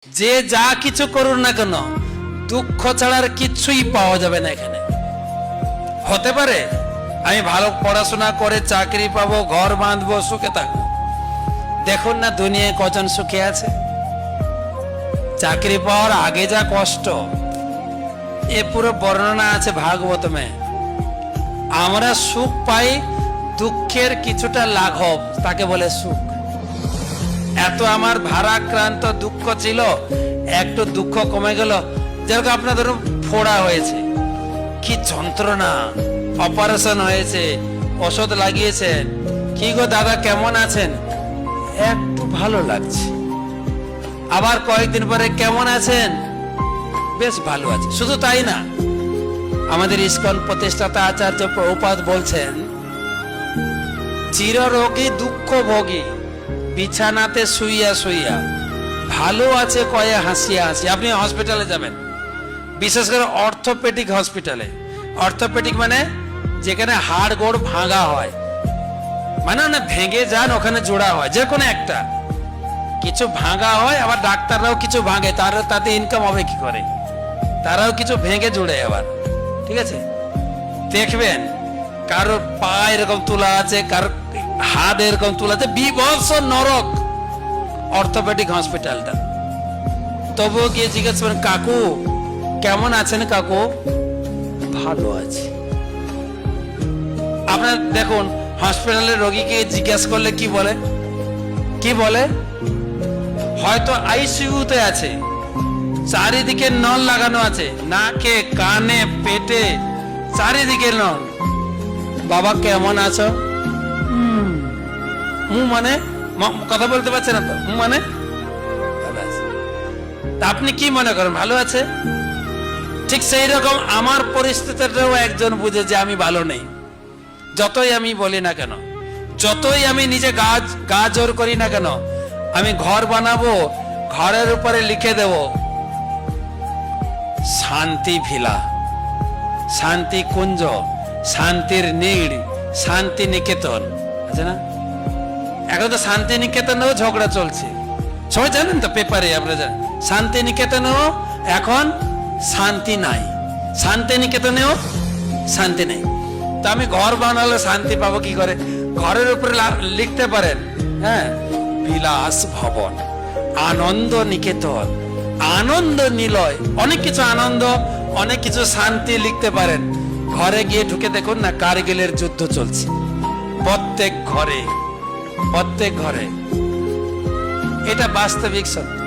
যে যা কিছু করুন না কেন দুঃখ ছাড়ার কিছুই পাওয়া যাবে না এখানে। হতে পারে আমি ভালো পড়াশোনা করে চাকরি পাবো, ঘর বাঁধবো, সুখে থাকবো। দেখুন না দুনিয়ায় কজন সুখে আছে। চাকরি পাওয়ার আগে যা কষ্ট, এ পুরো বর্ণনা আছে ভাগবতমে। আমরা সুখ পাই, দুঃখের কিছুটা লাঘব, তাকে বলে সুখ। এত আমার ভারাক্রান্ত দুঃখ ছিল, একটু দুঃখ কমে গেল। যেরকম আপনার ধরুন ফোড়া হয়েছে, কি যন্ত্রণা, অপারেশন হয়েছে, ওষুধ লাগিয়েছেন, কি গো দাদা কেমন আছেন, একটু ভালো লাগছে। আবার কয়েকদিন পরে কেমন আছেন, বেশ ভালো আছে। শুধু তাই না, আমাদের ইস্কন প্রতিষ্ঠাতা আচার্য প্রভুপাদ বলছেন, চিররোগী দুঃখ ভোগী বিছানাতে শুইয়া শুইয়া ভালো আছে কয়ে হাসিয়া হাসি। আপনি হসপিটালে যাবেন, বিশেষ করে অর্থোপেডিক হসপিটালে। অর্থোপেডিক মানে যেখানে হাড় গোড় ভাঙা হয়, মানে না ভেঙে যান ওখানে জোড়া হয়, যে কোনো একটা কিছু ভাঙা হয়। আবার ডাক্তাররাও কিছু ভাঙে, তাতে ইনকাম হবে কি করে, তারাও কিছু ভেঙে জুড়ে। আবার ঠিক আছে, দেখবেন কারোর পা এরকম তোলা আছে, কারোর হাত এরকম তোলা আছে, বিভৎস নরক অর্থোপেডিক হসপিটালটা। তবুও গিয়ে জিজ্ঞেস করেন, কাকু কেমন আছেন? কাকু ভালো আছে। আপনার দেখুন হসপিটালের রোগীকে জিজ্ঞাসা করলে কি বলে, কি বলে? হয়তো আইসিইউতে আছে, চারিদিকে নল লাগানো আছে, নাকে কানে পেটে চারিদিকে নল। বাবা কেমন আছো? মানে কথা বলতে পারছে না তো, মানে ভালো আছে। তা আপনি কি মনে করেন ভালো আছে? ঠিক সেই রকম আমার পরিস্থিতিটাও একজন বুঝে যে আমি ভালো নেই। যতই আমি বলি না কেন, যতই আমি নিজে গা জোর করি না কেন, আমি ঘর বানাবো, ঘরের উপরে লিখে দেব শান্তি ভিলা, শান্তি কুঞ্জ, শান্তির নীড়, শান্তি নিকেতন আছে না? এখন তো শান্তি নিকেতনেও ঝগড়া চলছে, সবাই জানেন তো, পেপারে আপনারা জানেন। শান্তি নিকেতনেও এখন শান্তি নাই, শান্তি নিকেতনেও শান্তি নেই। তো আমি ঘর বানালে শান্তি পাবো কি করে? ঘরের উপরে লিখতে পারেন, হ্যাঁ, বিলাস ভবন, আনন্দ নিকেতন, আনন্দ নিলয়, অনেক কিছু আনন্দ, অনেক কিছু শান্তি লিখতে পারেন। ঘরে গিয়ে ঢুকে দেখুন না, কারগিলের যুদ্ধ চলছে প্রত্যেক ঘরে, প্রত্যেক ঘরে। এটা বাস্তবিক সত্য।